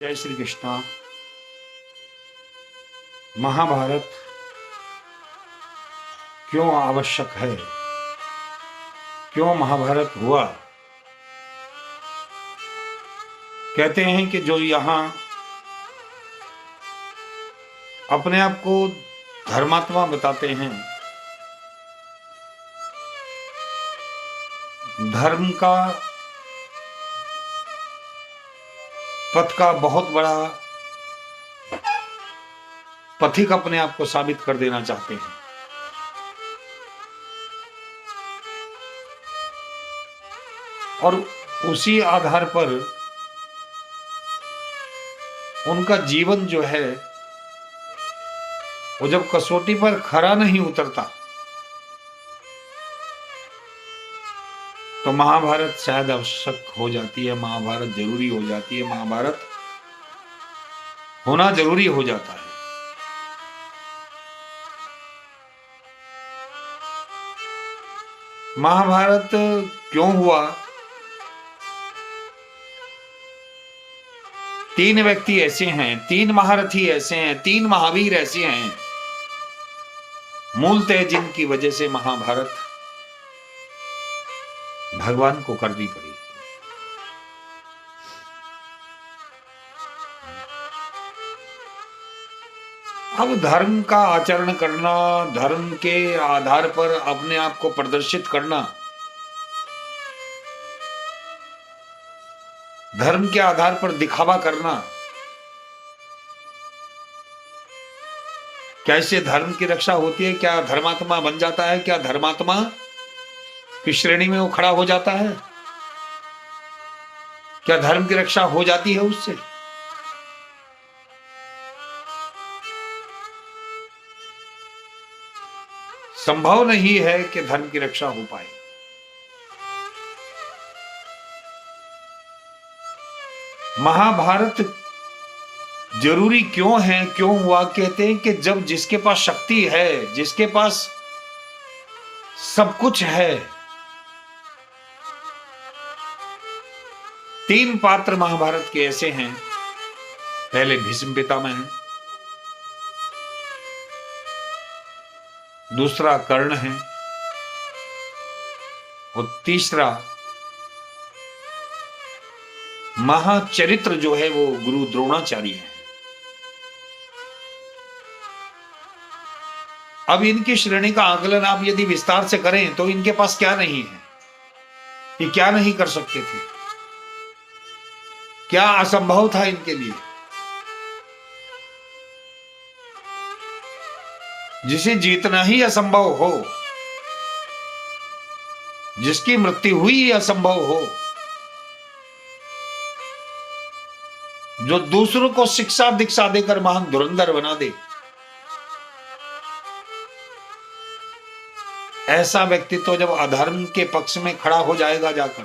जय श्री कृष्णा। महाभारत क्यों आवश्यक है, क्यों महाभारत हुआ? कहते हैं कि जो यहाँ अपने आप को धर्मात्मा बताते हैं, धर्म का पथ का बहुत बड़ा पथिक अपने आप को साबित कर देना चाहते हैं, और उसी आधार पर उनका जीवन जो है वो जब कसौटी पर खरा नहीं उतरता तो महाभारत शायद आवश्यक हो जाती है, महाभारत जरूरी हो जाती है, महाभारत होना जरूरी हो जाता है। महाभारत क्यों हुआ? तीन व्यक्ति ऐसे हैं, तीन महारथी ऐसे हैं, तीन महावीर ऐसे हैं, मूलतः जिनकी वजह से महाभारत भगवान को करनी पड़ी। अब धर्म का आचरण करना, धर्म के आधार पर अपने आप को प्रदर्शित करना, धर्म के आधार पर दिखावा करना, क्या इससे धर्म की रक्षा होती है? क्या धर्मात्मा बन जाता है? क्या धर्मात्मा की श्रेणी में वो खड़ा हो जाता है? क्या धर्म की रक्षा हो जाती है उससे? संभव नहीं है कि धर्म की रक्षा हो पाए। महाभारत जरूरी क्यों है, क्यों हुआ? कहते हैं कि जब जिसके पास शक्ति है, जिसके पास सब कुछ है, तीन पात्र महाभारत के ऐसे हैं। पहले भीष्म पितामह है, दूसरा कर्ण है, और तीसरा महाचरित्र जो है वो गुरु द्रोणाचार्य है। अब इनकी श्रेणी का आकलन आप यदि विस्तार से करें तो इनके पास क्या नहीं है, ये क्या नहीं कर सकते थे, क्या असंभव था इनके लिए? जिसे जीतना ही असंभव हो, जिसकी मृत्यु हुई असंभव हो, जो दूसरों को शिक्षा दीक्षा देकर महान धुरंधर बना दे, ऐसा व्यक्ति तो जब अधर्म के पक्ष में खड़ा हो जाएगा जाकर,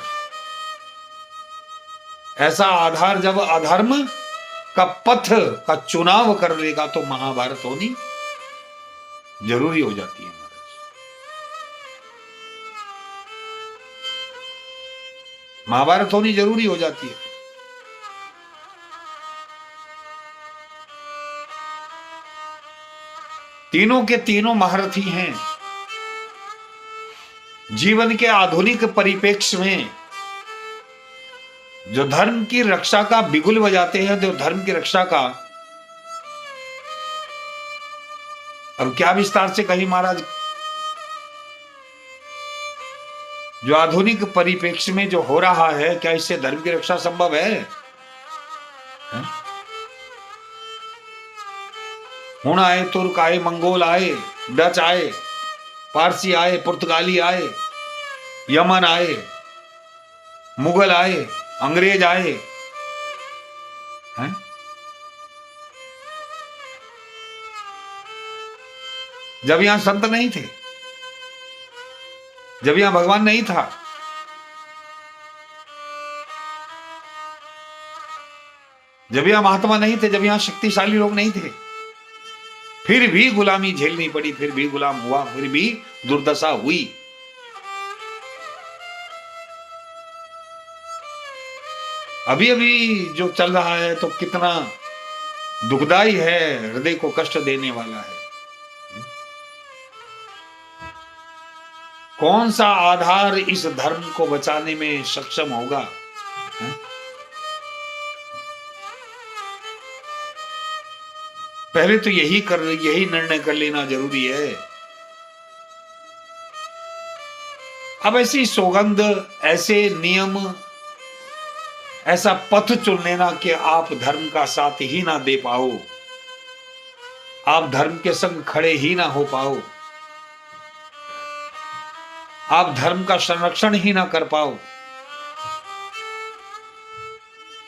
ऐसा आधार जब अधर्म का पथ का चुनाव कर लेगा तो महाभारत होनी जरूरी हो जाती है। महाभारत होनी जरूरी हो जाती है। तीनों के तीनों महारथी हैं। जीवन के आधुनिक परिप्रेक्ष्य में जो धर्म की रक्षा का बिगुल बजाते हैं, जो धर्म की रक्षा का, अब क्या विस्तार से कही महाराज, जो आधुनिक परिप्रेक्ष्य में जो हो रहा है, क्या इससे धर्म की रक्षा संभव है? हुण आए, तुर्क आए, मंगोल आए, डच आए, पारसी आए, पुर्तगाली आए, यमन आए, मुगल आए, अंग्रेज आए, हैं? जब यहां संत नहीं थे, जब यहां भगवान नहीं था, जब यहां महात्मा नहीं थे, जब यहां शक्तिशाली लोग नहीं थे, फिर भी गुलामी झेलनी पड़ी, फिर भी गुलाम हुआ, फिर भी दुर्दशा हुई। अभी अभी जो चल रहा है तो कितना दुखदाई है, हृदय को कष्ट देने वाला है। कौन सा आधार इस धर्म को बचाने में सक्षम होगा? पहले तो यही निर्णय कर लेना जरूरी है। अब ऐसी सौगंध, ऐसे नियम, ऐसा पथ चुन लेना कि आप धर्म का साथ ही ना दे पाओ, आप धर्म के संग खड़े ही ना हो पाओ, आप धर्म का संरक्षण ही ना कर पाओ,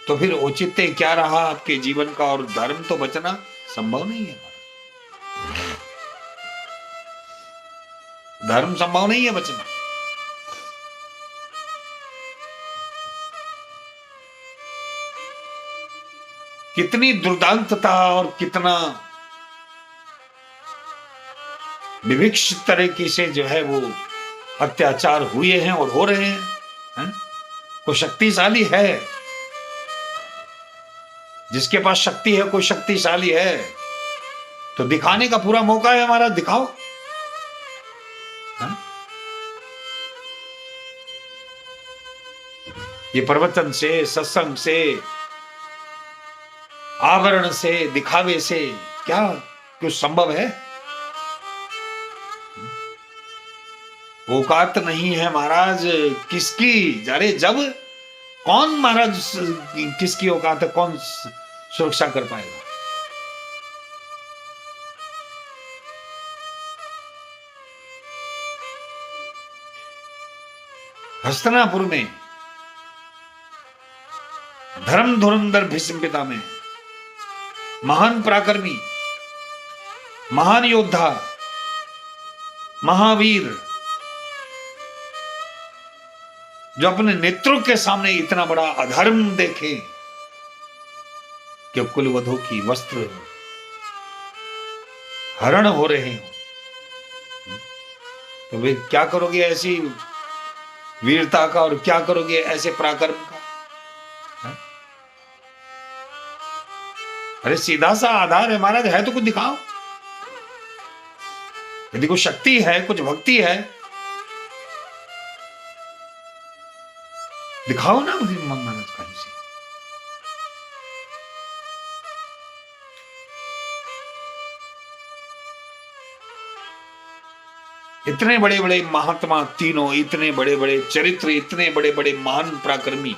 तो फिर औचित्य क्या रहा आपके जीवन का? और धर्म तो बचना संभव नहीं है। धर्म संभव नहीं है बचना। कितनी दुर्दांतता और कितना विवक्षित तरीके से जो है वो अत्याचार हुए हैं और हो रहे हैं। कोई शक्तिशाली है, जिसके पास शक्ति है, कोई शक्तिशाली है, तो दिखाने का पूरा मौका है हमारा, दिखाओ। ये प्रवचन से, सत्संग से, आवरण से, दिखावे से क्या कुछ संभव है? औकात नहीं है महाराज किसकी। अरे जब कौन महाराज किसकी औकात है, कौन सुरक्षा कर पाएगा? हस्तिनापुर में धर्म धुरंधर भीष्म पिता में महान पराक्रमी, महान योद्धा, महावीर, जो अपने नेत्रों के सामने इतना बड़ा अधर्म देखे कि कुलवधू की वस्त्र हरण हो रहे हो, तो वे क्या करोगे ऐसी वीरता का, और क्या करोगे ऐसे पराक्रम का? अरे सीधा सा आधार है महाराज, है तो कुछ दिखाओ। यदि कुछ शक्ति है, कुछ भक्ति है, दिखाओ ना महाराज कहीं से। इतने बड़े बड़े महात्मा तीनों, इतने बड़े बड़े चरित्र, इतने बड़े बड़े महान पराक्रमी,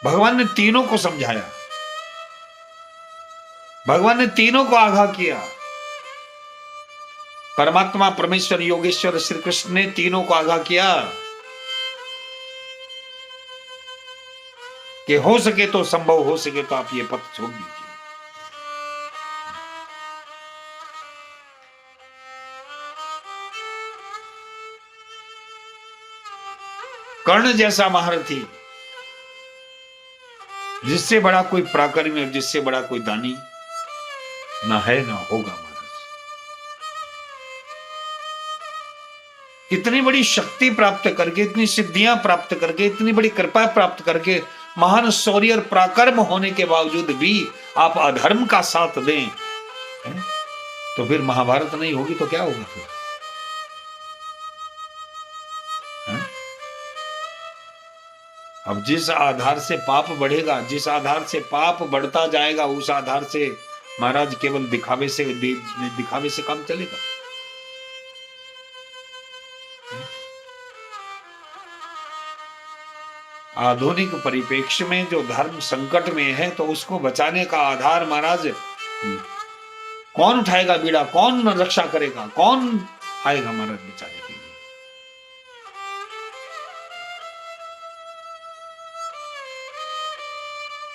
भगवान ने तीनों को समझाया, भगवान ने तीनों को आगाह किया। परमात्मा, परमेश्वर, योगेश्वर श्री कृष्ण ने तीनों को आगाह किया कि हो सके तो, संभव हो सके तो आप ये पथ छोड़ दीजिए। कर्ण जैसा महारथी, जिससे बड़ा कोई पराक्रमी और जिससे बड़ा कोई दानी ना है ना होगा महाराज। इतनी बड़ी शक्ति प्राप्त करके, इतनी सिद्धियां प्राप्त करके, इतनी बड़ी कृपा प्राप्त करके, महान शौर्य और पराक्रम होने के बावजूद भी आप अधर्म का साथ दें, तो फिर महाभारत नहीं होगी तो क्या होगा फिर? अब जिस आधार से पाप बढ़ेगा, जिस आधार से पाप बढ़ता जाएगा, उस आधार से महाराज केवल दिखावे से काम चलेगा। आधुनिक परिप्रेक्ष्य में जो धर्म संकट में है, तो उसको बचाने का आधार महाराज कौन उठाएगा बीड़ा, कौन रक्षा करेगा, कौन आएगा महाराज बचाने के लिए?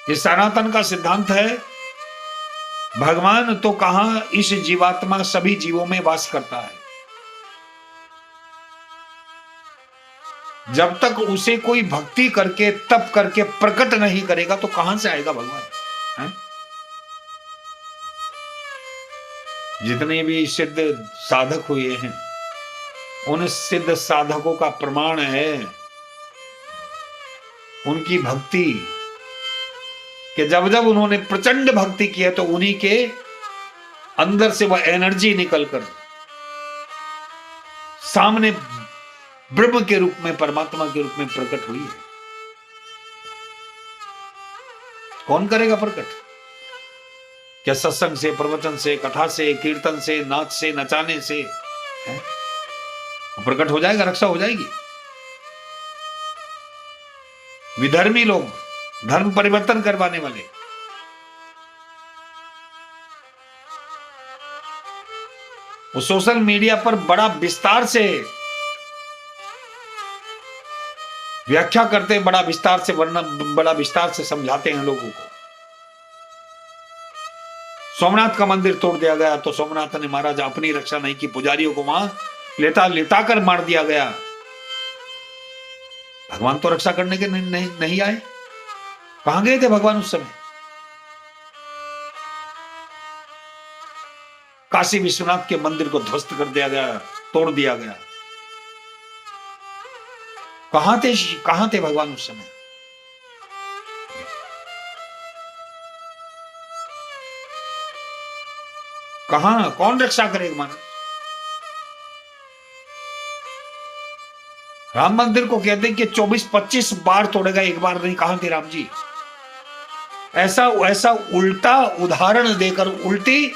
ये सनातन का सिद्धांत है। भगवान तो कहां, इस जीवात्मा सभी जीवों में वास करता है। जब तक उसे कोई भक्ति करके, तप करके प्रकट नहीं करेगा, तो कहां से आएगा भगवान? है? जितने भी सिद्ध साधक हुए हैं, उन सिद्ध साधकों का प्रमाण है उनकी भक्ति, कि जब जब उन्होंने प्रचंड भक्ति की है तो उन्हीं के अंदर से वह एनर्जी निकलकर सामने ब्रह्म के रूप में, परमात्मा के रूप में प्रकट हुई है। कौन करेगा प्रकट? क्या सत्संग से, प्रवचन से, कथा से, कीर्तन से, नाच से, नचाने से है? प्रकट हो जाएगा, रक्षा हो जाएगी। विधर्मी लोग, धर्म परिवर्तन करवाने वाले, वो सोशल मीडिया पर बड़ा विस्तार से व्याख्या करते, बड़ा विस्तार से वर्णन, बड़ा विस्तार से समझाते हैं लोगों को। सोमनाथ का मंदिर तोड़ दिया गया तो सोमनाथ ने महाराज अपनी रक्षा नहीं की, पुजारियों को वहां लेटा कर मार दिया गया। भगवान तो रक्षा करने के नहीं आए। कहां गए थे भगवान उस समय? काशी विश्वनाथ के मंदिर को ध्वस्त कर दिया गया, तोड़ दिया गया। कहां थे भगवान उस समय? कहां? कौन रक्षा करेगा महाराज? राम मंदिर को कहते हैं कि 24-25 बार तोड़ेगा, एक बार नहीं। कहां थे राम जी? ऐसा उल्टा उदाहरण देकर, उल्टी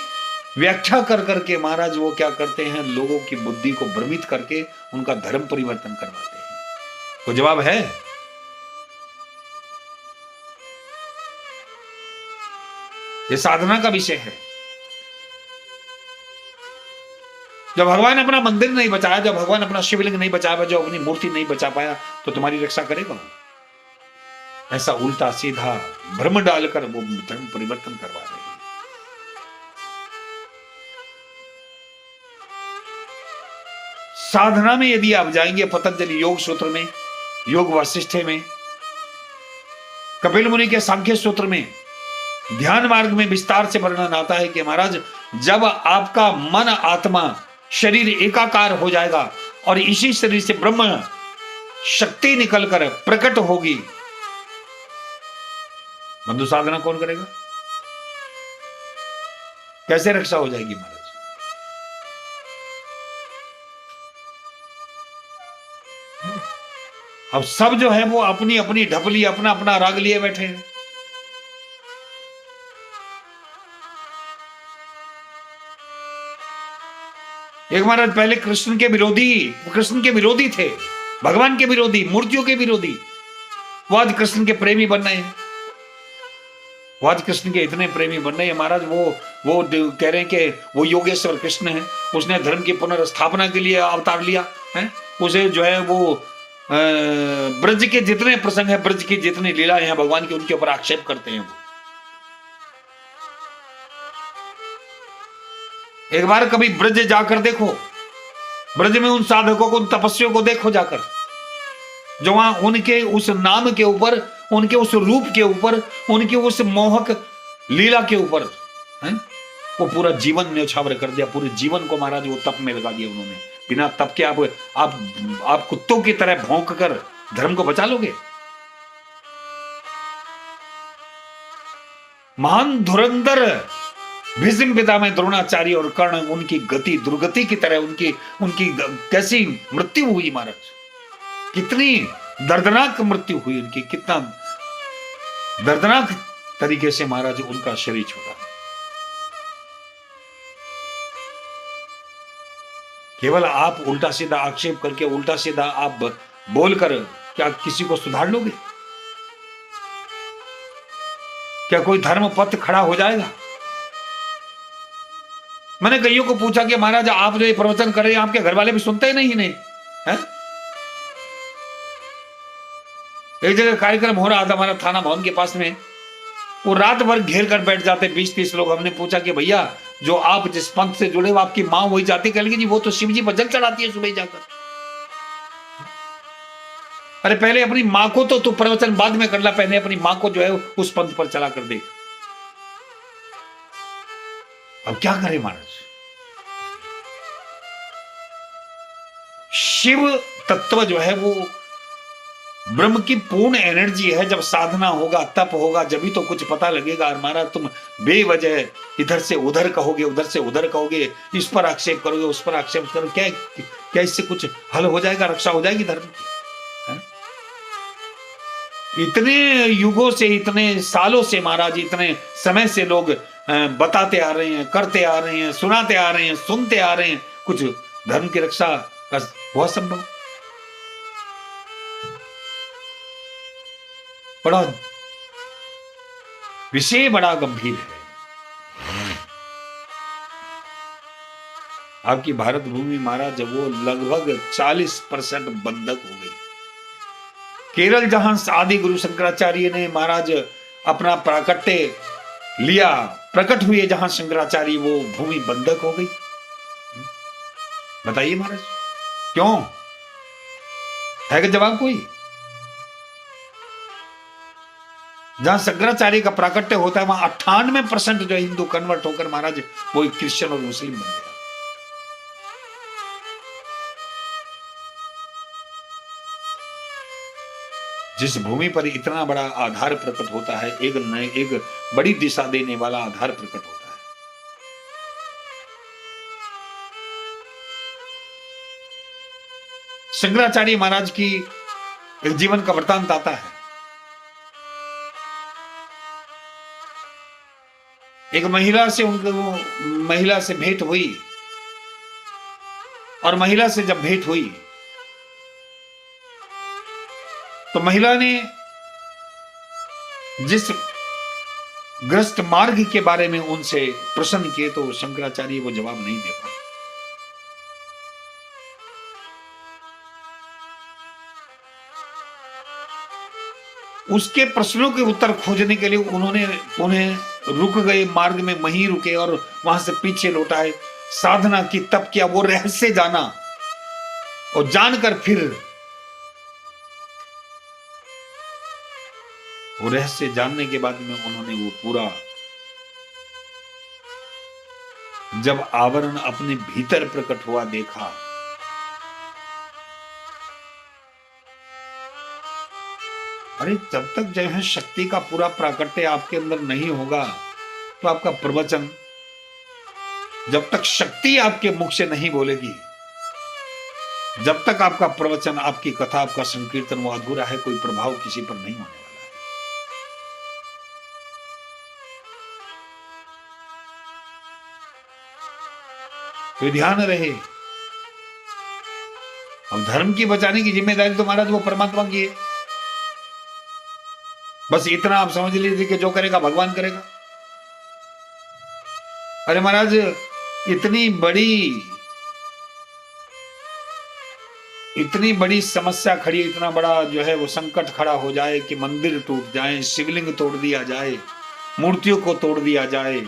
व्याख्या कर करके महाराज वो क्या करते हैं, लोगों की बुद्धि को भ्रमित करके उनका धर्म परिवर्तन करवाते हैं। कोई जवाब है? ये साधना का विषय है। जब भगवान अपना मंदिर नहीं बचाया, जब भगवान अपना शिवलिंग नहीं बचाया, जब अपनी मूर्ति नहीं बचा पाया, तो तुम्हारी रक्षा करेगा वो? ऐसा उल्टा सीधा भ्रम डालकर वो धर्म परिवर्तन करवा रहे हैं। साधना में यदि आप जाएंगे, पतंजलि योग सूत्र में, योग वासिष्ठ में, कपिल मुनि के सांख्य सूत्र में, ध्यान मार्ग में विस्तार से वर्णन आता है कि महाराज जब आपका मन, आत्मा, शरीर एकाकार हो जाएगा और इसी शरीर से ब्रह्म शक्ति निकलकर प्रकट होगी, बंधु साधना कौन करेगा? कैसे रक्षा हो जाएगी महाराज? अब सब जो है वो अपनी अपनी ढपली, अपना अपना राग लिए बैठे हैं। एक महाराज पहले कृष्ण के विरोधी थे, भगवान के विरोधी, मूर्तियों के विरोधी। वो आज कृष्ण के प्रेमी बन रहे हैं। वो आज कृष्ण के इतने प्रेमी बन रहे हैं महाराज, वो कह रहे हैं कि वो योगेश्वर कृष्ण है, उसने धर्म की पुनर्स्थापना के लिए अवतार लिया है। उसे जो है वो ब्रज के जितने प्रसंग है, ब्रज की जितनी लीलाएं हैं भगवान की, उनके ऊपर आक्षेप करते हैं वो। एक बार कभी ब्रज जाकर देखो, ब्रज में उन साधकों को, उन तपस्वियों को देखो जाकर, जो वहां उनके उस नाम के ऊपर, उनके उस रूप के ऊपर, उनके उस मोहक लीला के ऊपर वो पूरा जीवन न्यौछावर कर दिया। पूरे जीवन को महाराज वो तप में लगा दिया उन्होंने। बिना तप के आप कुत्तों की तरह भौंक कर धर्म को बचा लोगे? महान धुरंधर भीष्म पितामह द्रोणाचार्य और कर्ण, उनकी गति दुर्गति की तरह उनकी कैसी मृत्यु हुई महाराज, कितनी दर्दनाक मृत्यु हुई उनकी, कितना दर्दनाक तरीके से महाराज उनका शरीर छूटा। केवल आप उल्टा सीधा आक्षेप करके, उल्टा सीधा आप बोलकर क्या किसी को सुधार लोगे? क्या कोई धर्म पथ खड़ा हो जाएगा? मैंने कईयों को पूछा कि महाराज आप जो ये प्रवचन कर रहे हैं, आपके घर वाले भी सुनते ही नहीं है? एक जगह कार्यक्रम हो रहा था हमारा थाना भवन के पास में, वो रात भर घेर कर बैठ जाते 20-30 लोग। हमने पूछा कि भैया जो आप जिस पंथ से जुड़े हो, आपकी मां वही जाती, कह जी वो तो शिव जी पर जल चढ़ाती है सुबह जाकर। अरे पहले अपनी मां को तो तू प्रवचन बाद में कर ला, पहले अपनी मां को जो है उस पंथ पर चला कर देख। अब क्या करें महाराज? शिव तत्व जो है वो ब्रह्म की पूर्ण एनर्जी है। जब साधना होगा, तप होगा, जब भी तो कुछ पता लगेगा। और महाराज तुम बेवजह इधर से उधर कहोगे, उधर से उधर कहोगे, इस पर आक्षेप करोगे, उस पर आक्षेप करोगे, क्या इससे कुछ हल हो जाएगा, रक्षा हो जाएगी धर्म की? इतने युगों से, इतने सालों से महाराज, इतने समय से लोग बताते आ रहे हैं, करते आ रहे हैं, सुनाते आ रहे हैं, सुनते आ रहे हैं, कुछ धर्म की रक्षा का हुआ संभव? बड़ा विषय बड़ा गंभीर है। आपकी भारत भूमि महाराज वो लगभग 40% बंधक हो गई। केरल जहां आदि गुरु शंकराचार्य ने महाराज अपना प्राकट्य लिया, प्रकट हुए जहां शंकराचार्य, वो भूमि बंधक हो गई। बताइए महाराज क्यों? है क्या जवाब कोई? जहां शंकराचार्य का प्राकट्य होता है वहां 98% जो हिंदू कन्वर्ट होकर महाराज वो क्रिश्चियन और मुस्लिम बन गया। जिस भूमि पर इतना बड़ा आधार प्रकट होता है, एक बड़ी दिशा देने वाला आधार प्रकट होता है। शंकराचार्य महाराज की एक जीवन का वृतांत आता है। एक महिला से भेंट हुई, और महिला से जब भेंट हुई तो महिला ने जिस ग्रस्त मार्ग के बारे में उनसे प्रश्न किए तो शंकराचार्य वो जवाब नहीं दे पाए। उसके प्रश्नों के उत्तर खोजने के लिए उन्हें रुक गए, मार्ग में वहीं रुके और वहां से पीछे लौटाए, साधना की, तप किया, वो रहस्य जाना, और जानकर फिर वो रहस्य जानने के बाद में उन्होंने वो पूरा, जब आवरण अपने भीतर प्रकट हुआ देखा, अरे जब तक जो है शक्ति का पूरा प्राकट्य आपके अंदर नहीं होगा तो आपका प्रवचन, जब तक शक्ति आपके मुख से नहीं बोलेगी, जब तक आपका प्रवचन, आपकी कथा, आपका संकीर्तन वो अधूरा है, कोई प्रभाव किसी पर नहीं होने वाला है। तो ध्यान रहे, अब धर्म की बचाने की जिम्मेदारी तो महाराज वो परमात्मा की है। बस इतना आप समझ लीजिए कि जो करेगा भगवान करेगा। अरे महाराज इतनी बड़ी समस्या खड़ी, इतना बड़ा जो है वो संकट खड़ा हो जाए कि मंदिर टूट जाए, शिवलिंग तोड़ दिया जाए, मूर्तियों को तोड़ दिया जाए,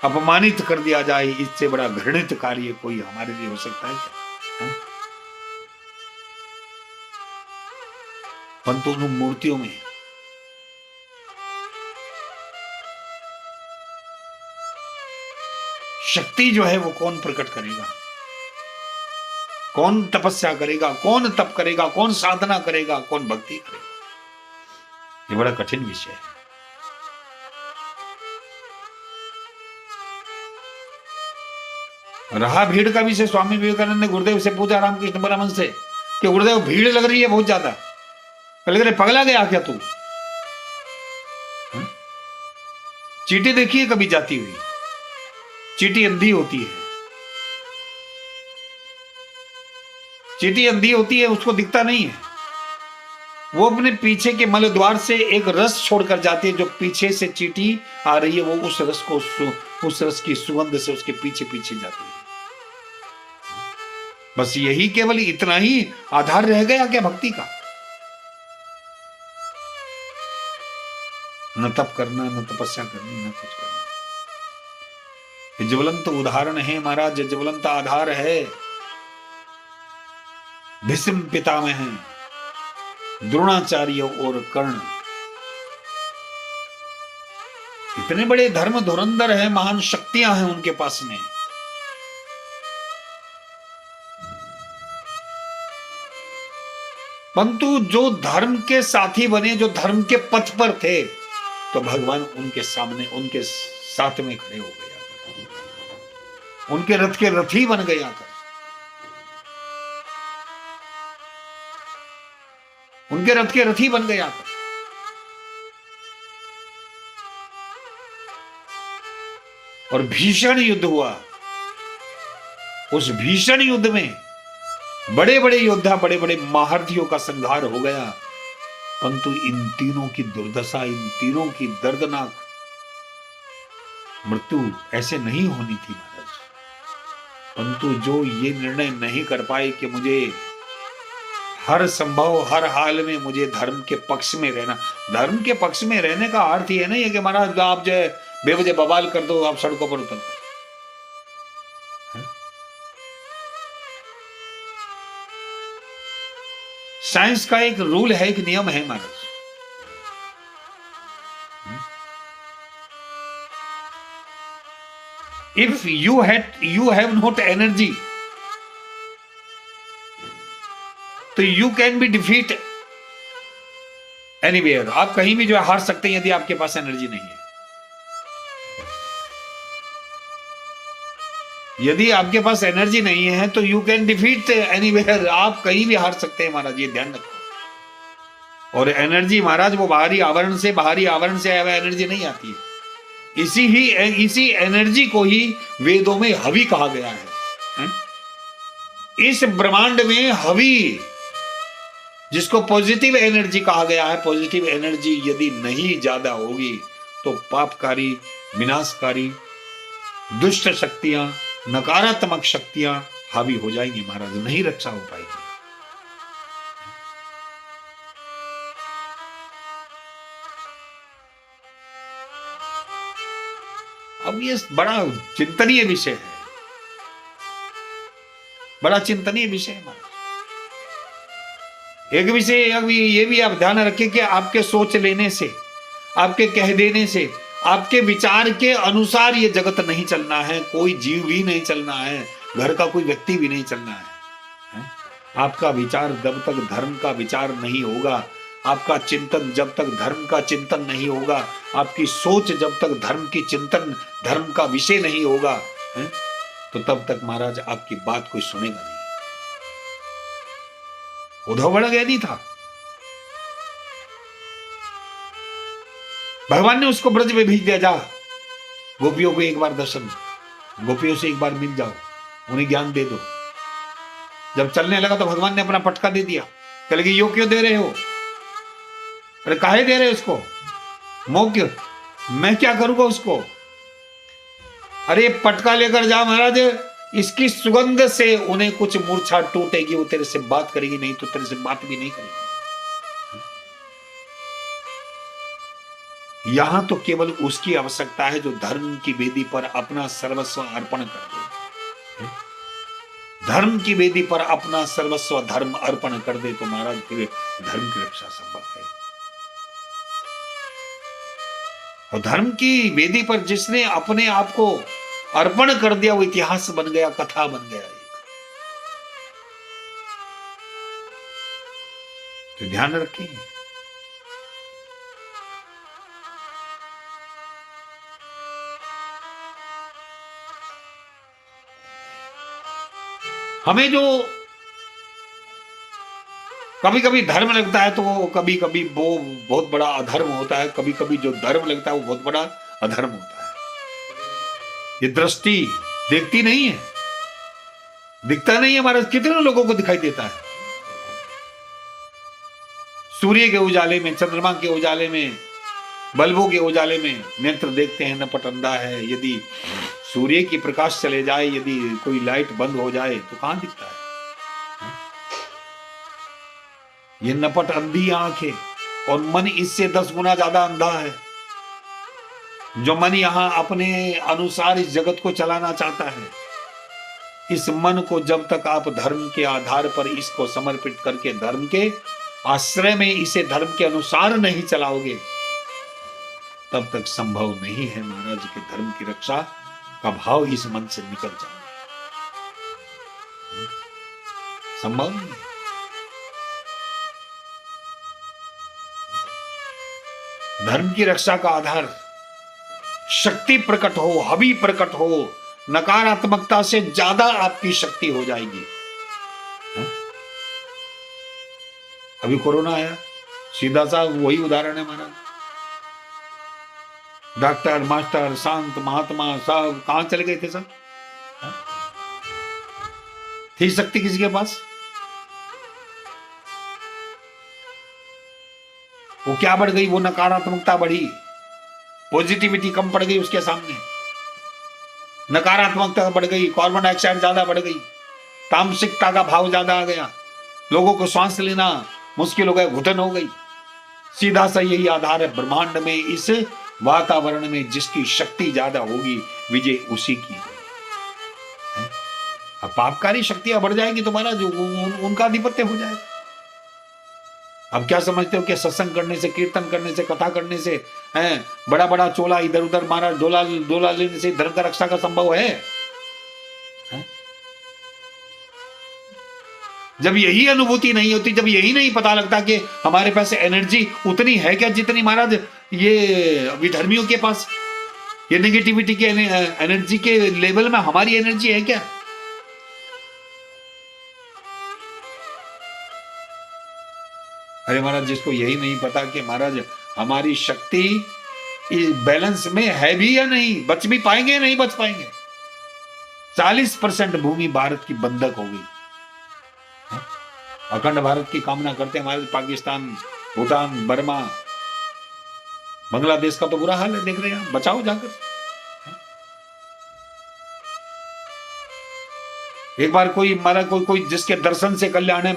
अपमानित कर दिया जाए, इससे बड़ा घृणित कार्य कोई हमारे लिए हो सकता है क्या? परंतु उन मूर्तियों में शक्ति जो है वो कौन प्रकट करेगा? कौन तपस्या करेगा? कौन तप करेगा? कौन साधना करेगा? कौन भक्ति करेगा? ये बड़ा कठिन विषय है। रहा भीड़ का विषय, स्वामी विवेकानंद ने गुरुदेव से पूछा, रामकृष्ण परमहंस से, कि गुरुदेव भीड़ लग रही है बहुत ज्यादा, लग रहे पगला गया क्या तू? चींटी देखी है कभी जाती हुई? चींटी अंधी होती है, चींटी अंधी होती है, उसको दिखता नहीं है। वो अपने पीछे के मल द्वार से एक रस छोड़कर जाती है, जो पीछे से चींटी आ रही है वो उस रस की सुगंध से उसके पीछे पीछे जाती है। बस यही, केवल इतना ही आधार रह गया क्या भक्ति का? न तप करना, न तपस्या करनी, न कुछ करना। ये ज्वलंत उदाहरण है महाराज, ज्वलंत आधार है। भीष्म पितामह हैं, द्रोणाचार्य और कर्ण, इतने बड़े धर्म धुरंधर हैं, महान शक्तियां हैं उनके पास में। परंतु जो धर्म के साथी बने, जो धर्म के पथ पर थे, तो भगवान उनके सामने, उनके साथ में खड़े हो गया, उनके रथ के रथी बन गया कर, उनके रथ के रथी बन गया कर। और भीषण युद्ध हुआ। उस भीषण युद्ध में बड़े बड़े योद्धा, बड़े बड़े महारथियों का संहार हो गया, परंतु इन तीनों की दुर्दशा, इन तीनों की दर्दनाक मृत्यु ऐसे नहीं होनी थी महाराज। परंतु जो ये निर्णय नहीं कर पाए कि मुझे हर संभव, हर हाल में मुझे धर्म के पक्ष में रहना। धर्म के पक्ष में रहने का अर्थ ये नहीं है कि महाराज आप जो है बेवजह बवाल कर दो, आप सड़कों पर उतर। साइंस का एक रूल है, एक नियम है महाराज। If you have not energy, तो you can be defeat anywhere. आप कहीं भी जो है हार सकते हैं यदि आपके पास एनर्जी नहीं है। यदि आपके पास एनर्जी नहीं है तो यू कैन डिफीट एनीवेयर, आप कहीं भी हार सकते हैं महाराज, ये ध्यान रखो। और एनर्जी महाराज वो बाहरी आवरण से आया हुआ एनर्जी नहीं आती है। इसी एनर्जी को ही वेदों में हवि कहा गया है। इस ब्रह्मांड में हवि, जिसको पॉजिटिव एनर्जी कहा गया है, पॉजिटिव एनर्जी यदि नहीं ज्यादा होगी तो पापकारी, विनाशकारी, दुष्ट शक्तियां, नकारात्मक शक्तियां हावी हो जाएंगी महाराज, नहीं रक्षा हो पाएगी। अब ये बड़ा चिंतनीय विषय है, बड़ा चिंतनीय विषय है महाराज। एक विषय ये भी आप ध्यान रखें कि आपके सोच लेने से, आपके कह देने से, आपके विचार के अनुसार ये जगत नहीं चलना है। कोई जीव भी नहीं चलना है, घर का कोई व्यक्ति भी नहीं चलना है। आपका विचार जब तक धर्म का विचार नहीं होगा, आपका चिंतन जब तक धर्म का चिंतन नहीं होगा, आपकी सोच जब तक धर्म की चिंतन, धर्म का विषय नहीं होगा, तो तब तक महाराज आपकी बात कोई सुनेगा नहीं। उद्धव बड़ा ज्ञानी था, भगवान ने उसको ब्रज में भेज दिया, जा गोपियों को एक बार दर्शन, गोपियों से एक बार मिल जाओ, उन्हें ज्ञान दे दो। जब चलने लगा तो भगवान ने अपना पटका दे दिया। कह लगी यो क्यों दे रहे हो? अरे काहे दे रहे हो उसको? मोह क्यों? मैं क्या करूंगा उसको? अरे पटका लेकर जा महाराज, इसकी सुगंध से उन्हें कुछ मूर्छा टूटेगी, वो तेरे से बात करेगी, नहीं तो तेरे से बात भी नहीं करेगी। यहां तो केवल उसकी आवश्यकता है जो धर्म की वेदी पर अपना सर्वस्व अर्पण कर दे। धर्म की वेदी पर अपना सर्वस्व धर्म अर्पण कर दे तो महाराज फिर धर्म की रक्षा संभव है। और धर्म की वेदी पर जिसने अपने आप को अर्पण कर दिया वो इतिहास बन गया, कथा बन गया। तो ध्यान रखें। हमें जो कभी कभी धर्म लगता है तो कभी कभी वो बहुत बड़ा अधर्म होता है, कभी कभी जो धर्म लगता है वो बहुत बड़ा अधर्म होता है। ये दृष्टि देखती नहीं है, दिखता नहीं है हमारे। कितने लोगों को दिखाई देता है सूर्य के उजाले में, चंद्रमा के उजाले में, बल्बों के उजाले में नेत्र देखते हैं, नपट अंधा है। यदि सूर्य की प्रकाश चले जाए, यदि कोई लाइट बंद हो जाए तो कहां दिखता है? ये नपट अंधी आंखें, और मन इससे 10 गुना ज्यादा अंधा है। जो मन यहां अपने अनुसार इस जगत को चलाना चाहता है, इस मन को जब तक आप धर्म के आधार पर इसको समर्पित करके धर्म के आश्रय में इसे धर्म के अनुसार नहीं चलाओगे, तब तक संभव नहीं है महाराज के धर्म की रक्षा का भाव इस मन से निकल जाए। संभव नहीं। धर्म की रक्षा का आधार शक्ति प्रकट हो, हवि प्रकट हो, नकारात्मकता से ज्यादा आपकी शक्ति हो जाएगी। अभी कोरोना आया, सीधा सा वही उदाहरण है हमारा। डॉक्टर, मास्टर, संत, महात्मा सब कहां चले गए थे सब? थी शक्ति किसी के पास? वो क्या बढ़ गई? वो नकारात्मकता बढ़ी, पॉजिटिविटी कम पड़ गई उसके सामने। नकारात्मकता बढ़ गई, कार्बन डाइऑक्साइड ज्यादा बढ़ गई, तामसिकता का भाव ज्यादा आ गया, लोगों को सांस लेना मुश्किल हो गया, घुटन हो गई। सीधा सा यही आधार है ब्रह्मांड में, इस वातावरण में जिसकी शक्ति ज्यादा होगी विजय उसी की है। अब पापकारी शक्तियां बढ़ जाएगी तुम्हारा, जो उनका आधिपत्य हो जाएगा। अब क्या समझते हो कि सत्संग करने से, कीर्तन करने से, कथा करने से, हैं बड़ा बड़ा चोला इधर उधर मारा, डोला डोला लेने से धर्म का रक्षा का संभव है? जब यही अनुभूति नहीं होती, जब यही नहीं पता लगता कि हमारे पास एनर्जी उतनी है क्या जितनी महाराज ये विधर्मियों के पास, ये नेगेटिविटी के एनर्जी के लेवल में हमारी एनर्जी है क्या? अरे महाराज, जिसको यही नहीं पता कि महाराज हमारी शक्ति इस बैलेंस में है भी या नहीं, बच भी पाएंगे या नहीं बच पाएंगे। 40% भूमि भारत की बंधक हो गई। अखंड भारत की कामना करते हैं हमारे पाकिस्तान, भूटान, बर्मा, बांग्लादेश का तो बुरा हाल है, देख रहे हैं, बचाओ जाकर। एक बार कोई हमारा कोई जिसके दर्शन से कल्याण है,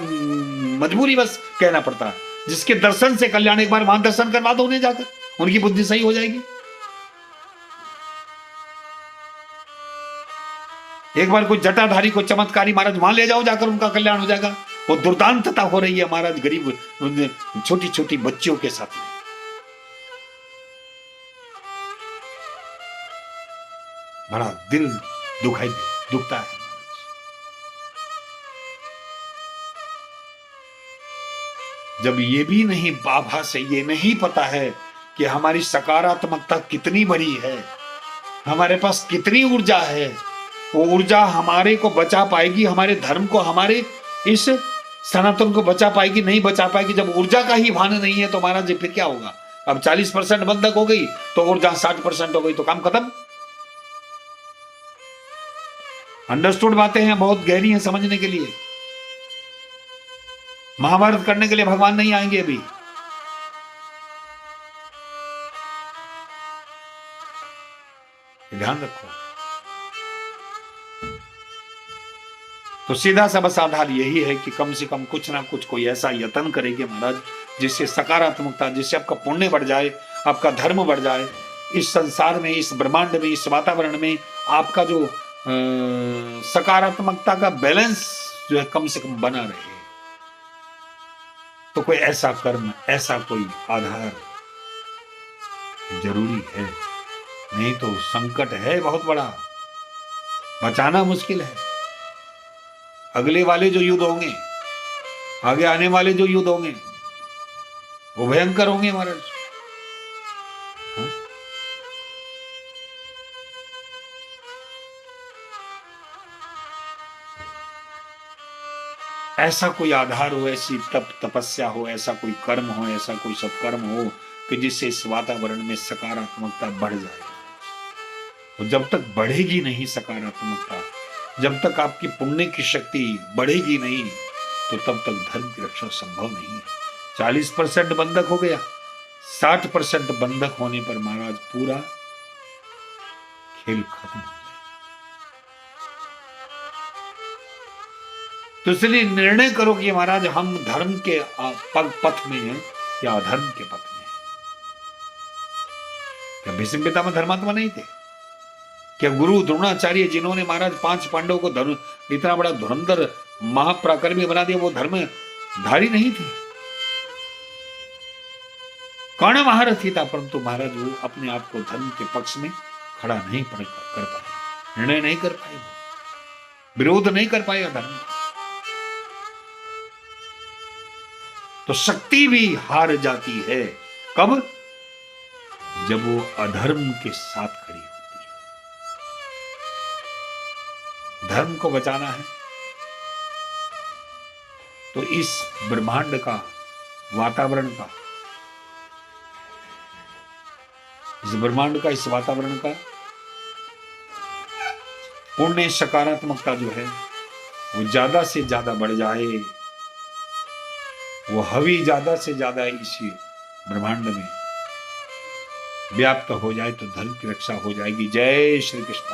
मजबूरी बस कहना पड़ता है, जिसके दर्शन से कल्याण, एक बार वहां दर्शन करवा दो उन्हें जाकर, उनकी बुद्धि सही हो जाएगी। एक बार कोई जटाधारी को चमत्कारी महाराज वहां ले जाओ जाकर, उनका कल्याण हो जाएगा। वो दुर्दांतता हो रही है महाराज गरीब छोटी छोटी बच्चियों के साथ में। बड़ा दिल दुखता है। जब ये भी नहीं, बाबा से ये नहीं पता है कि हमारी सकारात्मकता कितनी बड़ी है, हमारे पास कितनी ऊर्जा है, वो ऊर्जा हमारे को बचा पाएगी, हमारे धर्म को, हमारे इस सनातन को बचा पाएगी, नहीं बचा पाएगी। जब ऊर्जा का ही भान नहीं है तो महाराज जी फिर क्या होगा? अब 40% बंधक हो गई तो ऊर्जा 60% हो गई तो काम खत्म। अंडरस्टूड बातें हैं, बहुत गहरी हैं समझने के लिए। महाभारत करने के लिए भगवान नहीं आएंगे अभी। ध्यान रखो। तो सीधा सा बस आधार यही है कि कम से कम कुछ ना कुछ कोई ऐसा यत्न करेंगे महाराज जिससे सकारात्मकता, जिससे आपका पुण्य बढ़ जाए, आपका धर्म बढ़ जाए, इस संसार में, इस ब्रह्मांड में, इस वातावरण में आपका जो सकारात्मकता का बैलेंस जो है कम से कम बना रहे। तो कोई ऐसा कर्म, ऐसा कोई आधार जरूरी है, नहीं तो संकट है बहुत बड़ा, बचाना मुश्किल है। अगले वाले जो युद्ध होंगे, आगे आने वाले जो युद्ध होंगे वो भयंकर होंगे महाराज। ऐसा कोई आधार हो, ऐसी तपस्या हो, ऐसा कोई कर्म हो, ऐसा कोई सत्कर्म हो कि जिससे इस वातावरण में सकारात्मकता बढ़ जाए। और जब तक बढ़ेगी नहीं सकारात्मकता, जब तक आपकी पुण्य की शक्ति बढ़ेगी नहीं, तो तब तक धर्म की रक्षा संभव नहीं है। 40% बंधक हो गया, 60% बंधक होने पर महाराज पूरा खेल खत्म हो जाए। तो इसलिए निर्णय करो कि महाराज हम धर्म के पथ में हैं या अधर्म के पथ में हैं। क्या भीष्म पितामह धर्मात्मा नहीं थे? क्या गुरु द्रोणाचार्य जिन्होंने महाराज 5 पांडवों को धर्म इतना बड़ा धुरंधर महापराक्रमी बना दिया, वो धर्म धारी नहीं थे? कर्ण महारथी था, परंतु महाराज वो अपने आप को धर्म के पक्ष में खड़ा नहीं कर पाए, निर्णय नहीं कर पाए, विरोध नहीं कर पाए धर्म। तो शक्ति भी हार जाती है कब? जब वो अधर्म के साथ खड़ी होती है। धर्म को बचाना है तो इस ब्रह्मांड का, वातावरण का, इस ब्रह्मांड का, इस वातावरण का पुण्य सकारात्मकता जो है वो ज्यादा से ज्यादा बढ़ जाए, वो हवी ज्यादा से ज्यादा इसी ब्रह्मांड में व्याप्त हो जाए तो धर्म की रक्षा हो जाएगी। जय श्री कृष्ण।